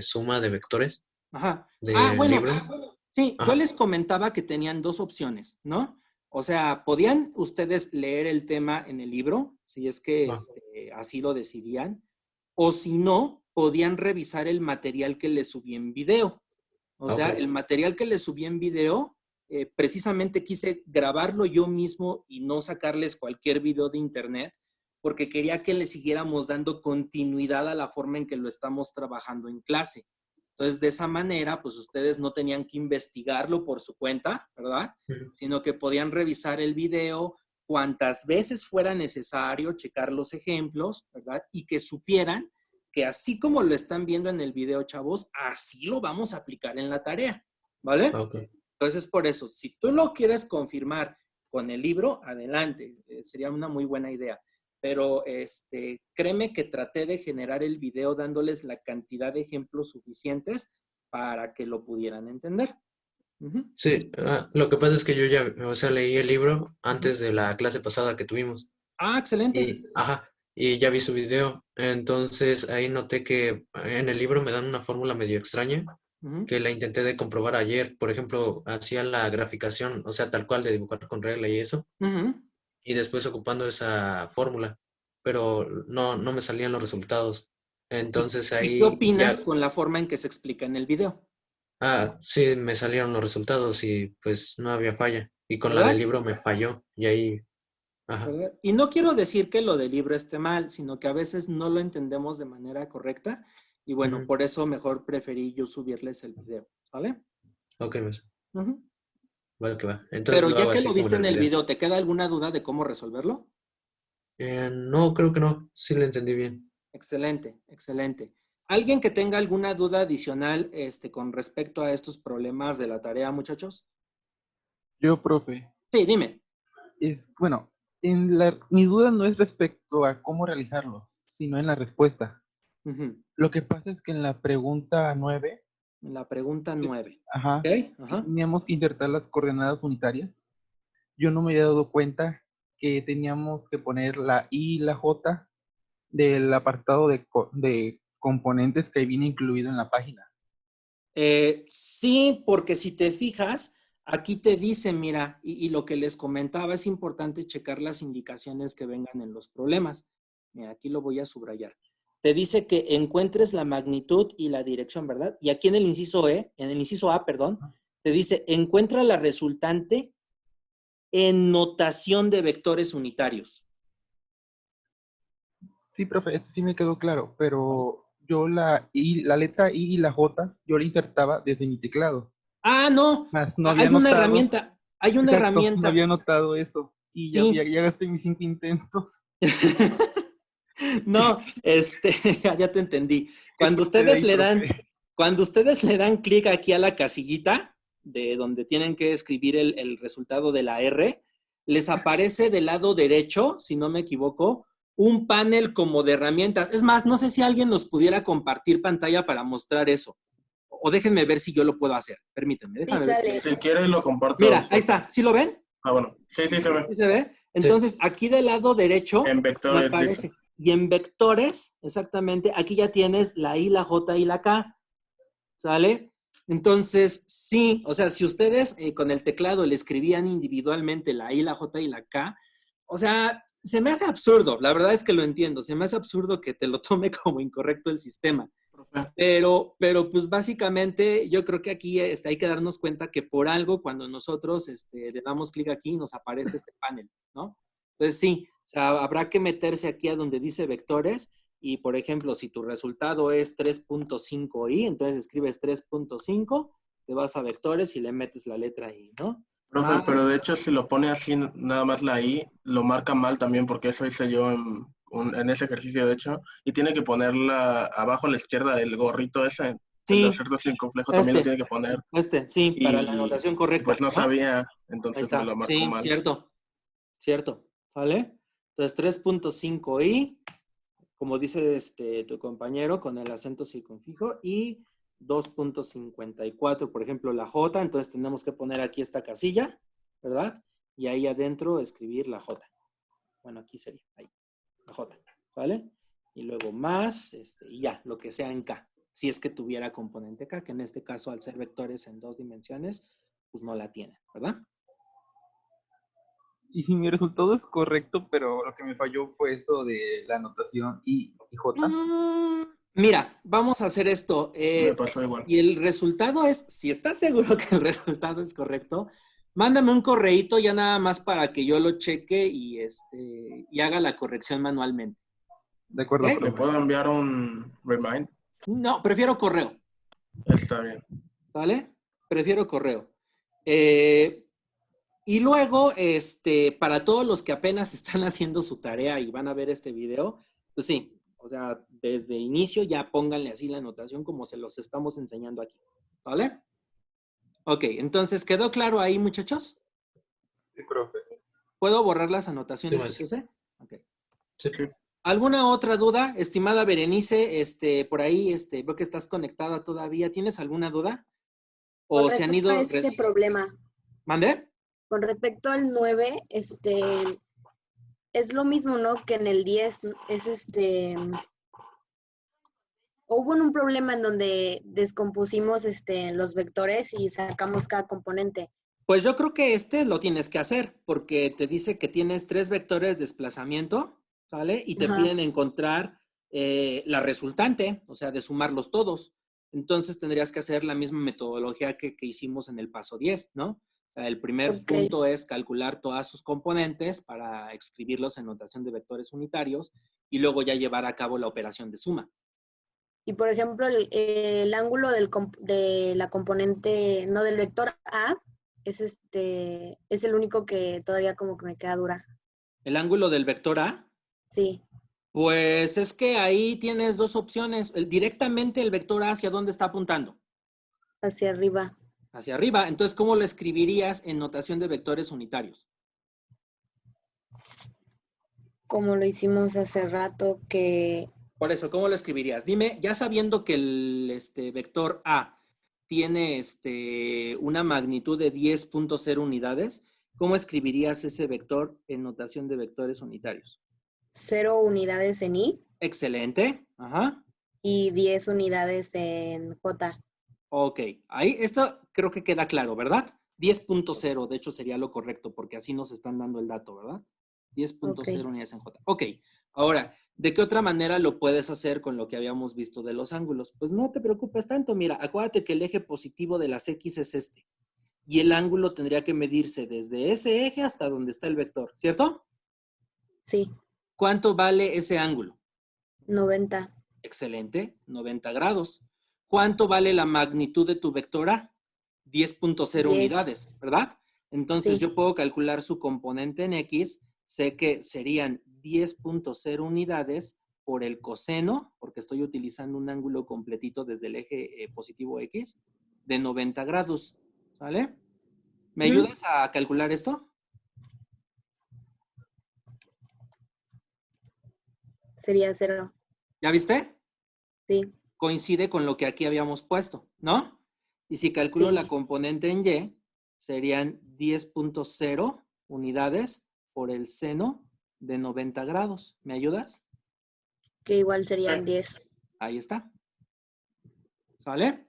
suma de vectores Ajá. del Bueno, libro. sí, yo Ajá. les comentaba que tenían dos opciones, ¿no? O sea, podían ustedes leer el tema en el libro, si es que así lo decidían, o si no, podían revisar el material que les subí en video. O sea, el material que les subí en video, precisamente quise grabarlo yo mismo y no sacarles cualquier video de internet, porque quería que le siguiéramos dando continuidad a la forma en que lo estamos trabajando en clase. Entonces, de esa manera, pues ustedes no tenían que investigarlo por su cuenta, ¿verdad? Sino que podían revisar el video cuantas veces fuera necesario, checar los ejemplos, ¿verdad? Y que supieran que así como lo están viendo en el video, chavos, así lo vamos a aplicar en la tarea, ¿vale? Okay. Entonces, por eso, si tú lo quieres confirmar con el libro, adelante, sería una muy buena idea. Pero créeme que traté de generar el video dándoles la cantidad de ejemplos suficientes para que lo pudieran entender. Sí, lo que pasa es que yo ya, o sea, leí el libro antes de la clase pasada que tuvimos. Ah, excelente. Y ya vi su video. Entonces ahí noté que en el libro me dan una fórmula medio extraña que la intenté de comprobar ayer. Por ejemplo, hacía la graficación, o sea, tal cual de dibujar con regla y eso. Y después ocupando esa fórmula, pero no me salían los resultados. Entonces ahí ¿Y qué opinas con la forma en que se explica en el video? Sí, me salieron los resultados y pues no había falla. Y con ¿verdad? la del libro me falló y ahí... ¿verdad? Y no quiero decir que lo del libro esté mal, sino que a veces no lo entendemos de manera correcta. Y bueno, por eso mejor preferí yo subirles el video, ¿vale? Ok, pues. Vale, que va. Entonces pero lo ya hago que así lo como viste en el video. video, ¿te queda alguna duda de cómo resolverlo? No, creo que no. Sí lo entendí bien. Excelente, excelente. ¿Alguien que tenga alguna duda adicional con respecto a estos problemas de la tarea, muchachos? Yo, profe. Sí, dime. Bueno, mi duda no es respecto a cómo realizarlo, sino en la respuesta. Lo que pasa es que en la pregunta 9. La pregunta 9. Ajá. Okay, ajá. Teníamos que insertar las coordenadas unitarias. Yo no me había dado cuenta que teníamos que poner la I y la J del apartado de componentes que viene incluido en la página. Sí, porque si te fijas, aquí te dice, mira, y lo que les comentaba, es importante checar las indicaciones que vengan en los problemas. Mira, aquí lo voy a subrayar. Te dice que encuentres la magnitud y la dirección, ¿verdad? Y aquí en el inciso A, te dice, encuentra la resultante en notación de vectores unitarios. Sí, profe, eso sí me quedó claro, pero yo la letra I y la J, yo la insertaba desde mi teclado. Ah, no, No había hay una notado, herramienta, hay una exacto, herramienta. No había notado eso, y sí. ya gasté mis 5 intentos. No, ya te entendí. Cuando ustedes le dan clic aquí a la casillita de donde tienen que escribir el resultado de la R, les aparece del lado derecho, si no me equivoco, un panel como de herramientas. Es más, no sé si alguien nos pudiera compartir pantalla para mostrar eso. O déjenme ver si yo lo puedo hacer. Permítanme, déjame ver. Si quieres lo comparto. Mira, ahí está. ¿Sí lo ven? Ah, bueno. Sí, se ve. ¿Sí se ve? Entonces, aquí del lado derecho en vectores, me aparece. Y en vectores, exactamente, aquí ya tienes la I, la J y la K. ¿Sale? Entonces, sí, o sea, si ustedes con el teclado le escribían individualmente la I, la J y la K, o sea, se me hace absurdo, la verdad es que lo entiendo, se me hace absurdo que te lo tome como incorrecto el sistema. Pero pues básicamente yo creo que aquí hay que darnos cuenta que por algo cuando nosotros le damos clic aquí nos aparece este panel, ¿no? Entonces sí, o sea, habrá que meterse aquí a donde dice vectores y por ejemplo, si tu resultado es 3.5i, entonces escribes 3.5, te vas a vectores y le metes la letra i, ¿no? Profe, pero de hecho si lo pone así nada más la i, lo marca mal también porque eso hice yo en ese ejercicio de hecho, y tiene que ponerla abajo a la izquierda, el gorrito ese, sí, el de acierto sin complejo también lo tiene que poner. Sí, para la anotación correcta. Pues no sabía, entonces me lo marcó mal. Cierto, ¿vale? Entonces 3.5i, como dice tu compañero, con el acento circunfijo, y 2.54, por ejemplo, la J, entonces tenemos que poner aquí esta casilla, ¿verdad? Y ahí adentro escribir la J. Bueno, aquí sería, ahí, la J, ¿vale? Y luego más, y ya, lo que sea en K. Si es que tuviera componente K, que en este caso, al ser vectores en 2 dimensiones, pues no la tiene, ¿verdad? Y si mi resultado es correcto, pero lo que me falló fue esto de la anotación I y J. Mira, vamos a hacer esto. Me pasó igual. Y el resultado es, si estás seguro que el resultado es correcto, Mándame un correíto ya nada más para que yo lo cheque y haga la corrección manualmente. De acuerdo, ¿Ok? ¿Le profe. puedo enviar un remind? No, prefiero correo. Está bien. ¿Vale? Prefiero correo. Y luego, para todos los que apenas están haciendo su tarea y van a ver este video, pues sí, o sea, desde inicio ya pónganle así la anotación como se los estamos enseñando aquí. ¿Vale? Ok, entonces, ¿quedó claro ahí, muchachos? Sí, profe. ¿Puedo borrar las Sí, anotaciones que maestro. puse? Ok. Sí. ¿Alguna otra duda, estimada Berenice? Por ahí, veo que estás conectada todavía. ¿Tienes alguna duda? Con ¿O se han respecto ido? a este problema, ¿Mande? con respecto al 9, es lo mismo, ¿no? Que en el 10 es hubo un problema en donde descompusimos los vectores y sacamos cada componente. Pues yo creo que lo tienes que hacer porque te dice que tienes 3 vectores de desplazamiento, ¿sale? Y te Ajá. piden encontrar la resultante, o sea, de sumarlos todos. Entonces tendrías que hacer la misma metodología que hicimos en el paso 10, ¿no? O sea, el primer Ok. punto es calcular todas sus componentes para escribirlos en notación de vectores unitarios y luego ya llevar a cabo la operación de suma. Y por ejemplo, el ángulo de la componente, no del vector A, es el único que todavía como que me queda dura. El ángulo del vector A, Sí, pues es que ahí tienes dos opciones. Directamente el vector A, ¿hacia dónde está apuntando? hacia arriba. Hacia arriba. Entonces, ¿cómo lo escribirías en notación de vectores unitarios? Como lo hicimos hace rato, que Por eso, ¿cómo lo escribirías? Dime, ya sabiendo que el vector A tiene una magnitud de 10.0 unidades, ¿cómo escribirías ese vector en notación de vectores unitarios? 0 unidades en I Excelente. Ajá. y 10 unidades en J. Ok. Ahí, esto creo que queda claro, ¿verdad? 10.0, de hecho sería lo correcto, porque así nos están dando el dato, ¿verdad? 10.0 Ok. unidades en J. Ok. Ahora, ¿de qué otra manera lo puedes hacer con lo que habíamos visto de los ángulos? Pues no te preocupes tanto. Mira, acuérdate que el eje positivo de las X es este. Y el ángulo tendría que medirse desde ese eje hasta donde está el vector, ¿cierto? Sí, ¿Cuánto vale ese ángulo? 90. Excelente, 90 grados. ¿Cuánto vale la magnitud de tu vector A? 10.0 10. unidades, ¿verdad? Entonces Sí. yo puedo calcular su componente en X, sé que serían 10.0 unidades por el coseno, porque estoy utilizando un ángulo completito desde el eje positivo X, de 90 grados, ¿sale? ¿Me ayudas a calcular esto? Sería 0. ¿Ya viste? Sí, Coincide con lo que aquí habíamos puesto, ¿no? Y si calculo sí. la componente en Y, serían 10.0 unidades por el seno de 90 grados. ¿Me ayudas? Que igual serían 10. Ahí está. ¿Sale?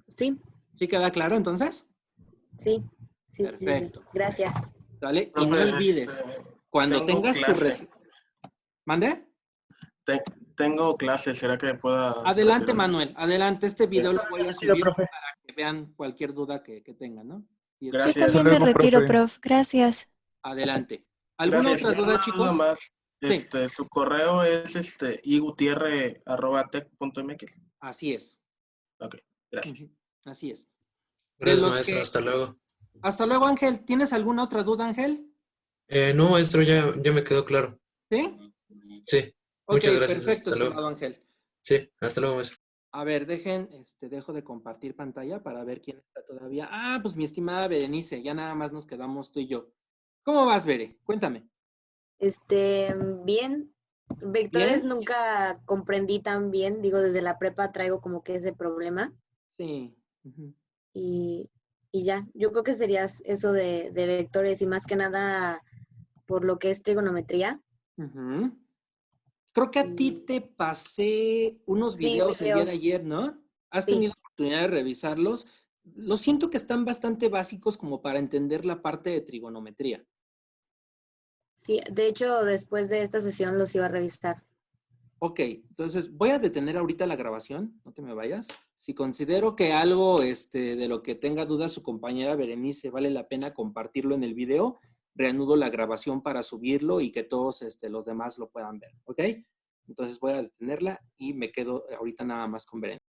Sí, ¿Sí queda claro entonces? sí. Sí, sí, sí. Perfecto. Gracias. ¿Sale? Y no Profe, olvides, cuando tengo tengas tu... clase. ¿Mande? Tengo clase, ¿será que pueda Adelante, retirarme? Manuel. Adelante. Este video lo voy a Chido, subir profe. para que vean cualquier duda que tengan, ¿no? Y Yo Gracias. también Hasta me luego, retiro, profe. prof. Gracias. adelante. ¿Alguna Gracias. otra Y duda, una duda chicos? más. Sí. Su correo es igutierre@tec.mx. Así es. Ok, gracias. Ujú, así es. De Gracias, los maestro. que... Hasta luego. Hasta luego, Ángel. ¿Tienes alguna otra duda, Ángel? No, maestro, ya me quedó claro. ¿Sí? Sí. Ok, Muchas gracias. perfecto, Hasta luego. estimado Ángel. Sí, hasta luego, maestro. A ver, dejo de compartir pantalla para ver quién está todavía. Ah, pues mi estimada Berenice, ya nada más nos quedamos tú y yo. ¿Cómo vas, Bere? Cuéntame. Bien. Vectores ¿Bien? nunca comprendí tan bien. Digo, desde la prepa traigo como que ese problema. Sí. Ujú. Y ya, yo creo que sería eso de vectores y más que nada por lo que es trigonometría. Ujú. Creo que a ti te pasé unos Sí, videos el día de videos. ayer, ¿no? ¿Has Sí. tenido oportunidad de revisarlos? Lo siento que están bastante básicos como para entender la parte de trigonometría. Sí, de hecho, después de esta sesión los iba a revisar. Ok, entonces voy a detener ahorita la grabación, no te me vayas. Si considero que algo de lo que tenga dudas su compañera Berenice vale la pena compartirlo en el video, reanudo la grabación para subirlo y que todos los demás lo puedan ver, ¿ok? Entonces voy a detenerla y me quedo ahorita nada más con Berenice.